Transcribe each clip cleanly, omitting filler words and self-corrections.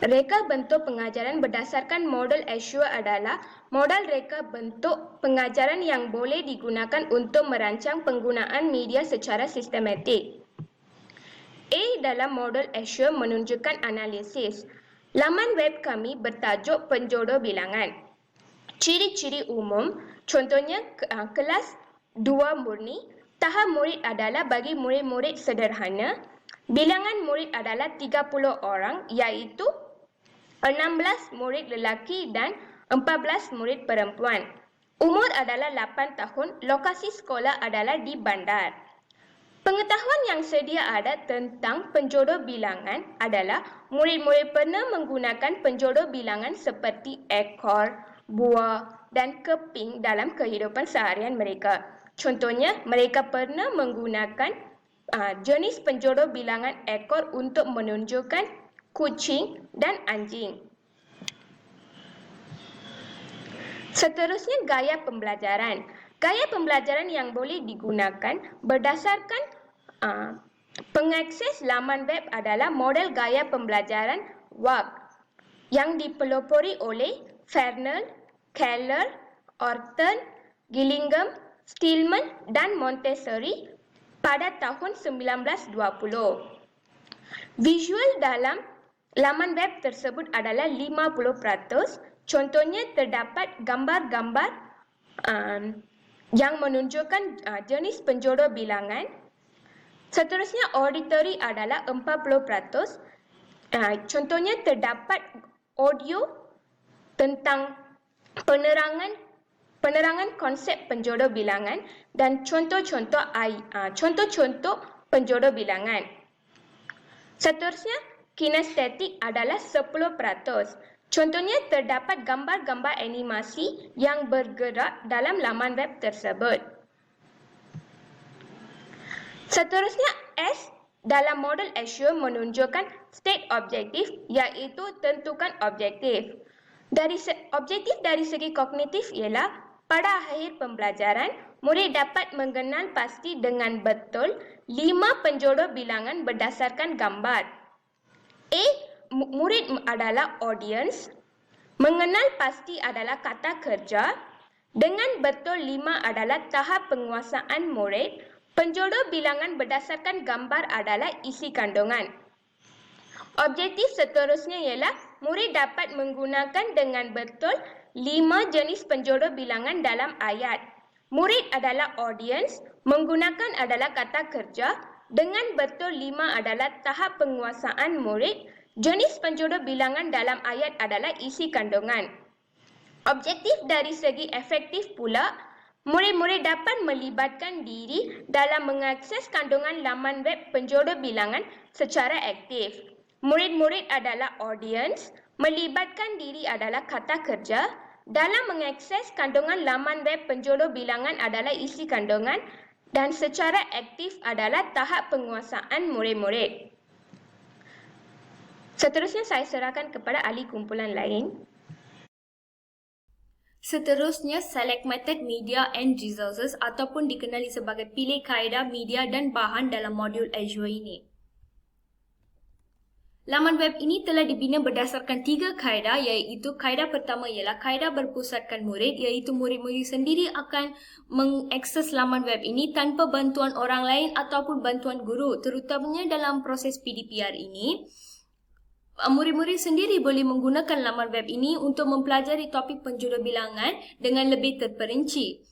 Reka bentuk pengajaran berdasarkan model Azure adalah model reka bentuk pengajaran yang boleh digunakan untuk merancang penggunaan media secara sistematik. A dalam model Azure menunjukkan analisis. Laman web kami bertajuk penjodoh bilangan. Ciri-ciri umum, contohnya kelas 2 murni, tahap murid adalah bagi murid-murid sederhana. Bilangan murid adalah 30 orang iaitu 16 murid lelaki dan 14 murid perempuan. Umur adalah 8 tahun, lokasi sekolah adalah di bandar. Pengetahuan yang sedia ada tentang penjodoh bilangan adalah murid-murid pernah menggunakan penjodoh bilangan seperti ekor, buah dan keping dalam kehidupan seharian mereka. Contohnya, mereka pernah menggunakan jenis penjodoh bilangan ekor untuk menunjukkan kucing dan anjing. Seterusnya, gaya pembelajaran. Gaya pembelajaran yang boleh digunakan berdasarkan pengakses laman web adalah model gaya pembelajaran WAG yang dipelopori oleh Fernald, Keller, Orton, Gillingham, Stillman dan Montessori pada tahun 1920. Visual dalam laman web tersebut adalah 50%. Contohnya terdapat gambar-gambar yang menunjukkan jenis penjodoh bilangan. Seterusnya, auditory adalah 40%. Contohnya terdapat audio tentang penerangan konsep penjodoh bilangan dan contoh-contoh penjodoh bilangan. Seterusnya, kinestetik adalah 10%. Contohnya terdapat gambar-gambar animasi yang bergerak dalam laman web tersebut. Seterusnya, S dalam model Azure menunjukkan state objektif iaitu tentukan objektif. Objektif dari segi kognitif ialah pada akhir pembelajaran, murid dapat mengenal pasti dengan betul 5 penjodoh bilangan berdasarkan gambar. A. Murid adalah audience. Mengenal pasti adalah kata kerja. Dengan betul 5 adalah tahap penguasaan murid. Penjodoh bilangan berdasarkan gambar adalah isi kandungan. Objektif seterusnya ialah murid dapat menggunakan dengan betul 5 jenis penjodoh bilangan dalam ayat. Murid adalah audience, menggunakan adalah kata kerja, dengan betul 5 adalah tahap penguasaan murid, jenis penjodoh bilangan dalam ayat adalah isi kandungan. Objektif dari segi efektif pula, murid-murid dapat melibatkan diri dalam mengakses kandungan laman web penjodoh bilangan secara aktif. Murid-murid adalah audience, melibatkan diri adalah kata kerja, dalam mengakses kandungan laman web penjodoh bilangan adalah isi kandungan dan secara aktif adalah tahap penguasaan murid-murid. Seterusnya saya serahkan kepada ahli kumpulan lain. Seterusnya, select method media and resources ataupun dikenali sebagai pilih kaedah media dan bahan dalam modul Azure ini. Laman web ini telah dibina berdasarkan 3 kaedah, iaitu kaedah pertama ialah kaedah berpusatkan murid, iaitu murid-murid sendiri akan mengakses laman web ini tanpa bantuan orang lain ataupun bantuan guru, terutamanya dalam proses PDPR ini. Murid-murid sendiri boleh menggunakan laman web ini untuk mempelajari topik penjodoh bilangan dengan lebih terperinci.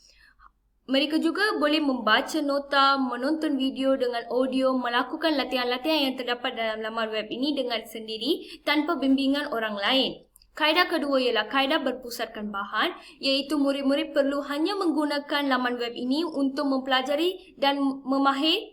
Mereka juga boleh membaca nota, menonton video dengan audio, melakukan latihan-latihan yang terdapat dalam laman web ini dengan sendiri tanpa bimbingan orang lain. Kaedah kedua ialah kaedah berpusatkan bahan, iaitu murid-murid perlu hanya menggunakan laman web ini untuk mempelajari dan memahir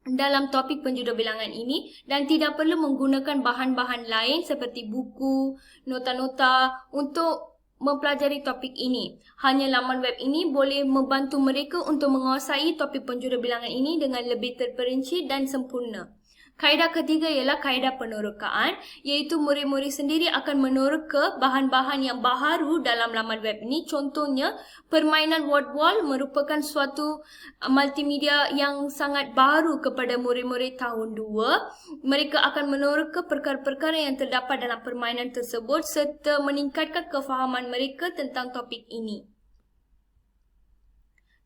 dalam topik penjodoh bilangan ini dan tidak perlu menggunakan bahan-bahan lain seperti buku, nota-nota untuk mempelajari topik ini. Hanya laman web ini boleh membantu mereka untuk menguasai topik penjodoh bilangan ini dengan lebih terperinci dan sempurna. Kaedah ketiga ialah kaedah penerokaan, iaitu murid-murid sendiri akan menerka bahan-bahan yang baharu dalam laman web ini. Contohnya, permainan word wall merupakan suatu multimedia yang sangat baru kepada murid-murid tahun 2. Mereka akan menerka perkara-perkara yang terdapat dalam permainan tersebut serta meningkatkan kefahaman mereka tentang topik ini.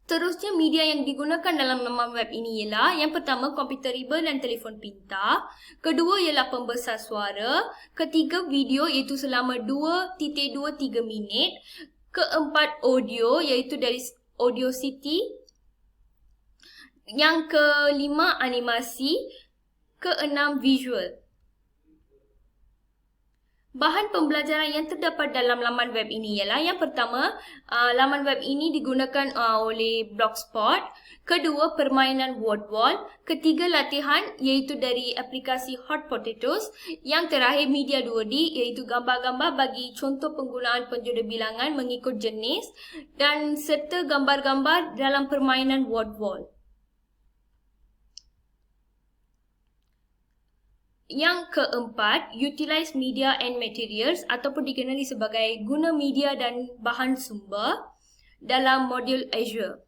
Terusnya, media yang digunakan dalam laman web ini ialah yang pertama, komputer riba dan telefon pintar. Kedua ialah pembesar suara. Ketiga, video iaitu selama 2.23 minit. Keempat, audio iaitu dari Audacity. Yang kelima, animasi. Keenam, visual. Bahan pembelajaran yang terdapat dalam laman web ini ialah yang pertama, laman web ini digunakan oleh Blogspot. Kedua, permainan word wall. Ketiga, latihan iaitu dari aplikasi Hot Potatoes. Yang terakhir, media 2D iaitu gambar-gambar bagi contoh penggunaan penjodoh bilangan mengikut jenis dan serta gambar-gambar dalam permainan word wall. Yang keempat, utilize media and materials ataupun dikenali sebagai guna media dan bahan sumber dalam modul Azure.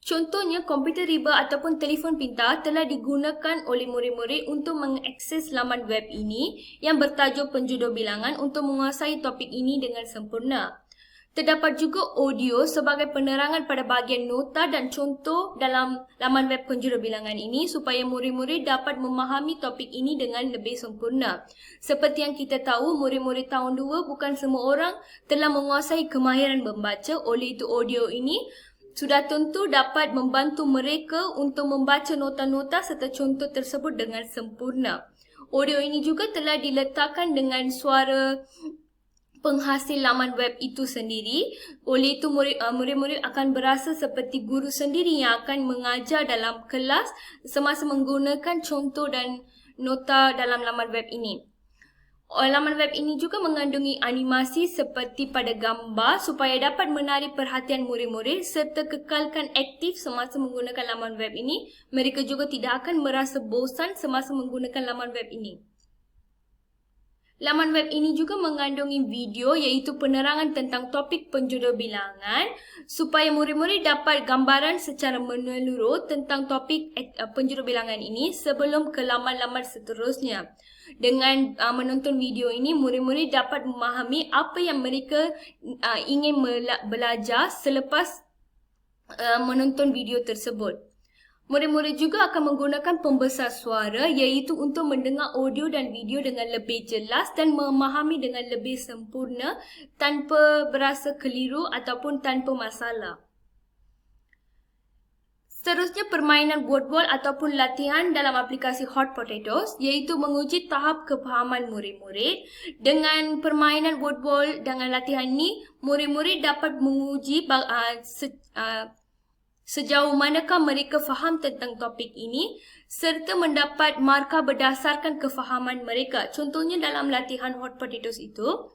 Contohnya, komputer riba ataupun telefon pintar telah digunakan oleh murid-murid untuk mengakses laman web ini yang bertajuk penjodoh bilangan untuk menguasai topik ini dengan sempurna. Terdapat juga audio sebagai penerangan pada bahagian nota dan contoh dalam laman web penjodoh bilangan ini supaya murid-murid dapat memahami topik ini dengan lebih sempurna. Seperti yang kita tahu, murid-murid tahun 2 bukan semua orang telah menguasai kemahiran membaca, oleh itu audio ini sudah tentu dapat membantu mereka untuk membaca nota-nota serta contoh tersebut dengan sempurna. Audio ini juga telah diletakkan dengan suara penghasil laman web itu sendiri. Oleh itu murid-murid akan berasa seperti guru sendiri yang akan mengajar dalam kelas semasa menggunakan contoh dan nota dalam laman web ini. Laman web ini juga mengandungi animasi seperti pada gambar supaya dapat menarik perhatian murid-murid serta kekalkan aktif semasa menggunakan laman web ini. Mereka juga tidak akan merasa bosan semasa menggunakan laman web ini. Laman web ini juga mengandungi video iaitu penerangan tentang topik penjodoh bilangan supaya murid-murid dapat gambaran secara menyeluruh tentang topik penjodoh bilangan ini sebelum ke laman-laman seterusnya. Dengan menonton video ini, murid-murid dapat memahami apa yang mereka ingin belajar selepas menonton video tersebut. Murid-murid juga akan menggunakan pembesar suara iaitu untuk mendengar audio dan video dengan lebih jelas dan memahami dengan lebih sempurna tanpa berasa keliru ataupun tanpa masalah. Seterusnya, permainan word wall ataupun latihan dalam aplikasi Hot Potatoes iaitu menguji tahap kefahaman murid-murid. Dengan permainan word wall dengan latihan ini, murid-murid dapat menguji sejauh manakah mereka faham tentang topik ini serta mendapat markah berdasarkan kefahaman mereka. Contohnya dalam latihan Hot Potatoes itu,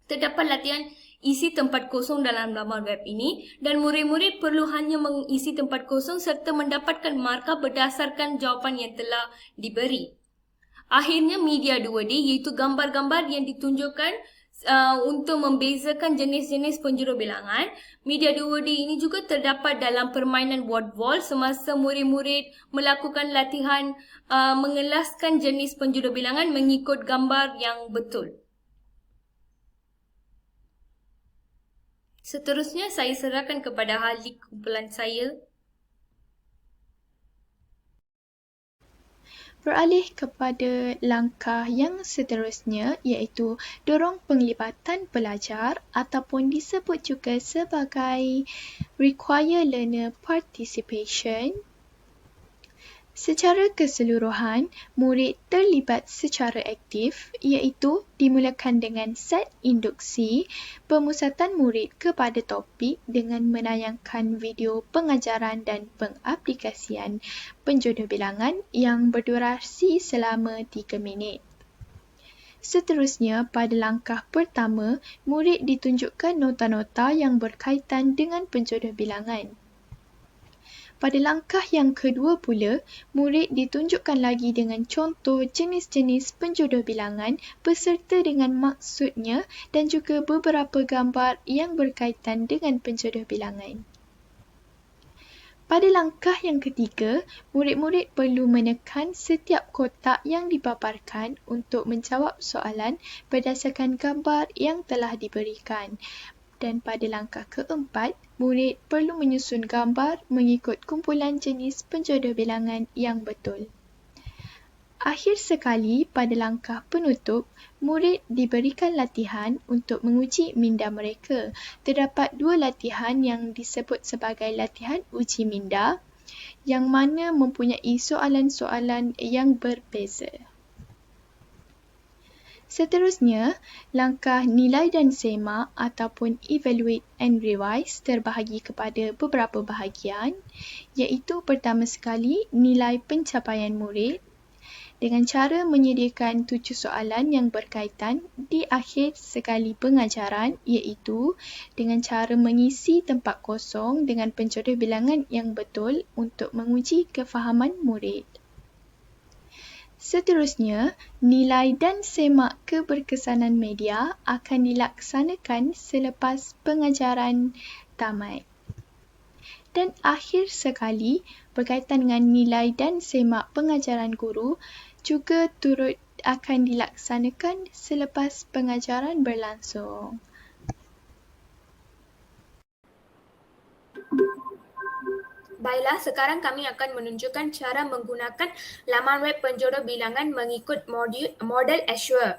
terdapat latihan isi tempat kosong dalam laman web ini dan murid-murid perlu hanya mengisi tempat kosong serta mendapatkan markah berdasarkan jawapan yang telah diberi. Akhirnya, media 2D iaitu gambar-gambar yang ditunjukkan untuk membezakan jenis-jenis penjodoh bilangan. Media 2D ini juga terdapat dalam permainan word wall semasa murid-murid melakukan latihan mengelaskan jenis penjodoh bilangan mengikut gambar yang betul. Seterusnya, saya serahkan kepada ahli kumpulan saya. Beralih kepada langkah yang seterusnya iaitu dorong penglibatan pelajar ataupun disebut juga sebagai require learner participation. Secara keseluruhan, murid terlibat secara aktif iaitu dimulakan dengan set induksi, pemusatan murid kepada topik dengan menayangkan video pengajaran dan pengaplikasian penjodoh bilangan yang berdurasi selama 3 minit. Seterusnya, pada langkah pertama, murid ditunjukkan nota-nota yang berkaitan dengan penjodoh bilangan. Pada langkah yang kedua pula, murid ditunjukkan lagi dengan contoh jenis-jenis penjodoh bilangan beserta dengan maksudnya dan juga beberapa gambar yang berkaitan dengan penjodoh bilangan. Pada langkah yang ketiga, murid-murid perlu menekan setiap kotak yang dipaparkan untuk menjawab soalan berdasarkan gambar yang telah diberikan. Dan pada langkah keempat, murid perlu menyusun gambar mengikut kumpulan jenis penjodoh bilangan yang betul. Akhir sekali, pada langkah penutup, murid diberikan latihan untuk menguji minda mereka. Terdapat 2 latihan yang disebut sebagai latihan uji minda, yang mana mempunyai soalan-soalan yang berbeza. Seterusnya, langkah nilai dan semak ataupun evaluate and revise terbahagi kepada beberapa bahagian, iaitu pertama sekali nilai pencapaian murid dengan cara menyediakan 7 soalan yang berkaitan di akhir sekali pengajaran, iaitu dengan cara mengisi tempat kosong dengan penjodoh bilangan yang betul untuk menguji kefahaman murid. Seterusnya, nilai dan semak keberkesanan media akan dilaksanakan selepas pengajaran tamat. Dan akhir sekali, berkaitan dengan nilai dan semak pengajaran guru juga turut akan dilaksanakan selepas pengajaran berlangsung. Baiklah, sekarang kami akan menunjukkan cara menggunakan laman web penjodoh bilangan mengikut model Azure.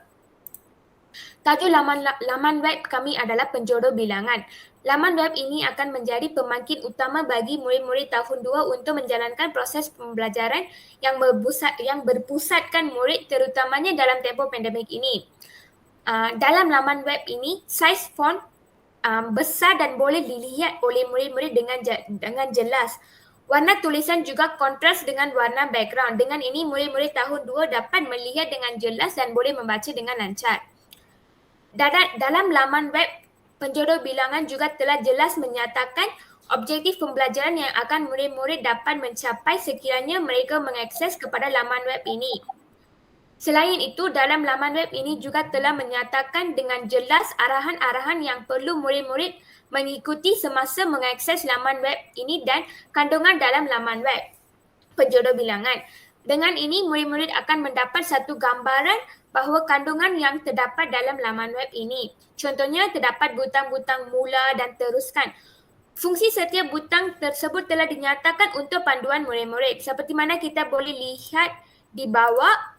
Tajuk laman web kami adalah penjodoh bilangan. Laman web ini akan menjadi pemangkit utama bagi murid-murid tahun 2 untuk menjalankan proses pembelajaran yang berpusatkan murid terutamanya dalam tempoh pandemik ini. Dalam laman web ini, saiz font besar dan boleh dilihat oleh murid-murid dengan jelas. Warna tulisan juga kontras dengan warna background. Dengan ini, murid-murid tahun 2 dapat melihat dengan jelas dan boleh membaca dengan lancar. Dalam laman web, penjodoh bilangan juga telah jelas menyatakan objektif pembelajaran yang akan murid-murid dapat mencapai sekiranya mereka mengakses kepada laman web ini. Selain itu, dalam laman web ini juga telah menyatakan dengan jelas arahan-arahan yang perlu murid-murid mengikuti semasa mengakses laman web ini dan kandungan dalam laman web penjodoh bilangan. Dengan ini, murid-murid akan mendapat satu gambaran bahawa kandungan yang terdapat dalam laman web ini. Contohnya, terdapat butang-butang mula dan teruskan. Fungsi setiap butang tersebut telah dinyatakan untuk panduan murid-murid. Seperti mana kita boleh lihat di bawah,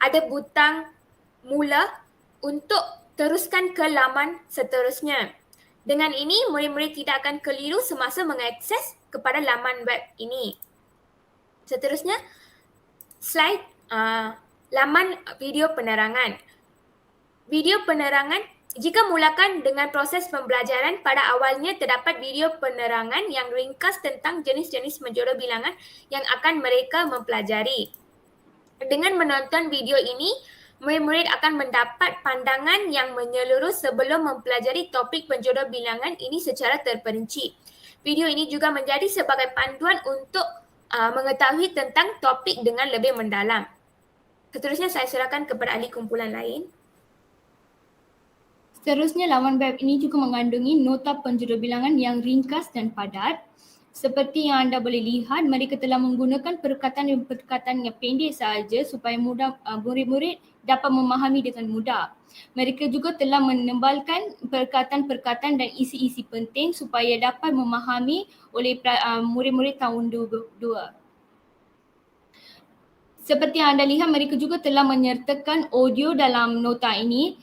ada butang mula untuk teruskan ke laman seterusnya. Dengan ini, murid-murid tidak akan keliru semasa mengakses kepada laman web ini. Seterusnya, slide laman video penerangan. Video penerangan, jika mulakan dengan proses pembelajaran, pada awalnya terdapat video penerangan yang ringkas tentang jenis-jenis penjodoh bilangan yang akan mereka mempelajari. Dengan menonton video ini, murid-murid akan mendapat pandangan yang menyeluruh sebelum mempelajari topik penjodoh bilangan ini secara terperinci. Video ini juga menjadi sebagai panduan untuk mengetahui tentang topik dengan lebih mendalam. Seterusnya saya serahkan kepada ahli kumpulan lain. Seterusnya, laman web ini juga mengandungi nota penjodoh bilangan yang ringkas dan padat. Seperti yang anda boleh lihat, mereka telah menggunakan perkataan yang pendek sahaja supaya murid-murid dapat memahami dengan mudah. Mereka juga telah menembalkan perkataan-perkataan dan isi-isi penting supaya dapat memahami oleh murid-murid tahun 2. Seperti yang anda lihat, mereka juga telah menyertakan audio dalam nota ini.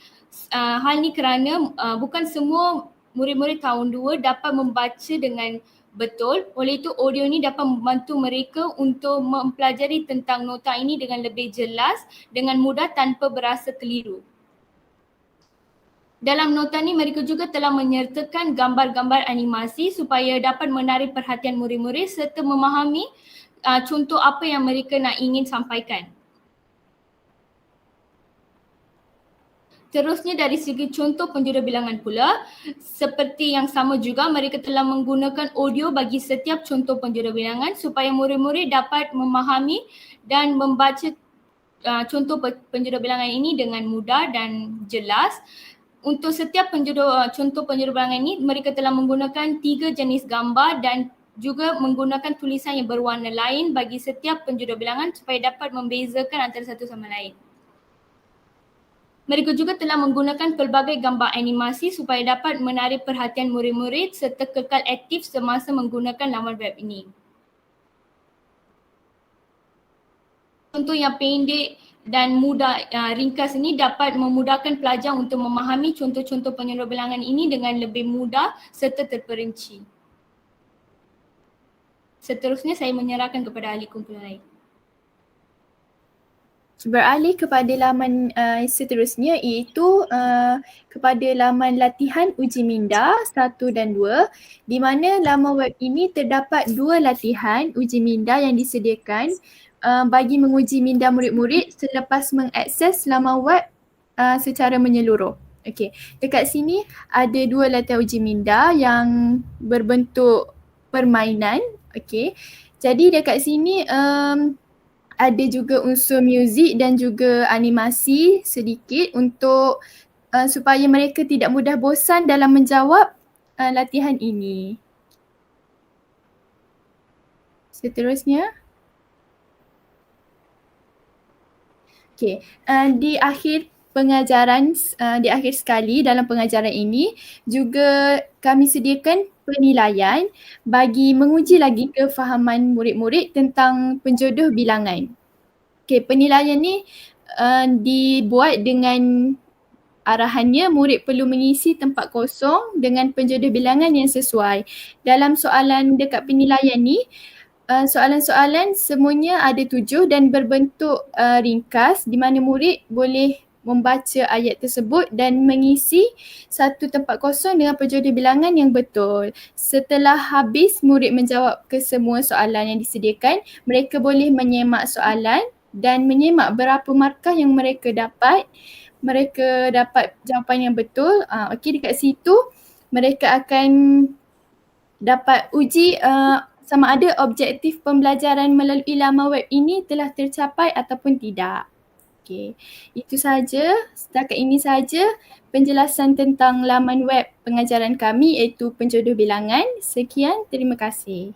Hal ini kerana bukan semua murid-murid tahun 2 dapat membaca dengan betul. Oleh itu, audio ini dapat membantu mereka untuk mempelajari tentang nota ini dengan lebih jelas, dengan mudah tanpa berasa keliru. Dalam nota ini, mereka juga telah menyertakan gambar-gambar animasi supaya dapat menarik perhatian murid-murid serta memahami contoh apa yang mereka nak ingin sampaikan. Seterusnya dari segi contoh penjodoh bilangan pula, seperti yang sama juga mereka telah menggunakan audio bagi setiap contoh penjodoh bilangan supaya murid-murid dapat memahami dan membaca contoh penjodoh bilangan ini dengan mudah dan jelas. Untuk setiap contoh penjodoh bilangan ini, mereka telah menggunakan 3 jenis gambar dan juga menggunakan tulisan yang berwarna lain bagi setiap penjodoh bilangan supaya dapat membezakan antara satu sama lain. Mereka juga telah menggunakan pelbagai gambar animasi supaya dapat menarik perhatian murid-murid serta kekal aktif semasa menggunakan laman web ini. Contoh yang pendek dan mudah ringkas ini dapat memudahkan pelajar untuk memahami contoh-contoh penjodoh bilangan ini dengan lebih mudah serta terperinci. Seterusnya saya menyerahkan kepada ahli kumpulan lain. Beralih kepada laman seterusnya iaitu kepada laman latihan uji minda 1 dan 2 di mana laman web ini terdapat 2 latihan uji minda yang disediakan bagi menguji minda murid-murid selepas mengakses laman web secara menyeluruh. Okey, dekat sini ada 2 latihan uji minda yang berbentuk permainan. Okey, jadi dekat sini ada juga unsur muzik dan juga animasi sedikit untuk supaya mereka tidak mudah bosan dalam menjawab latihan ini. Seterusnya. Okey, di akhir pengajaran, di akhir sekali dalam pengajaran ini juga kami sediakan penilaian bagi menguji lagi kefahaman murid-murid tentang penjodoh bilangan. Okey, penilaian ni dibuat dengan arahannya murid perlu mengisi tempat kosong dengan penjodoh bilangan yang sesuai. Dalam soalan dekat penilaian ni, soalan-soalan semuanya ada 7 dan berbentuk ringkas di mana murid boleh membaca ayat tersebut dan mengisi satu tempat kosong dengan penjodoh bilangan yang betul. Setelah habis murid menjawab ke semua soalan yang disediakan, mereka boleh menyemak soalan dan menyemak berapa markah yang mereka dapat. Mereka dapat jawapan yang betul. Okey, dekat situ mereka akan dapat uji sama ada objektif pembelajaran melalui laman web ini telah tercapai ataupun tidak. Okey, itu sahaja. Setakat ini sahaja penjelasan tentang laman web pengajaran kami iaitu penjodoh bilangan. Sekian, terima kasih.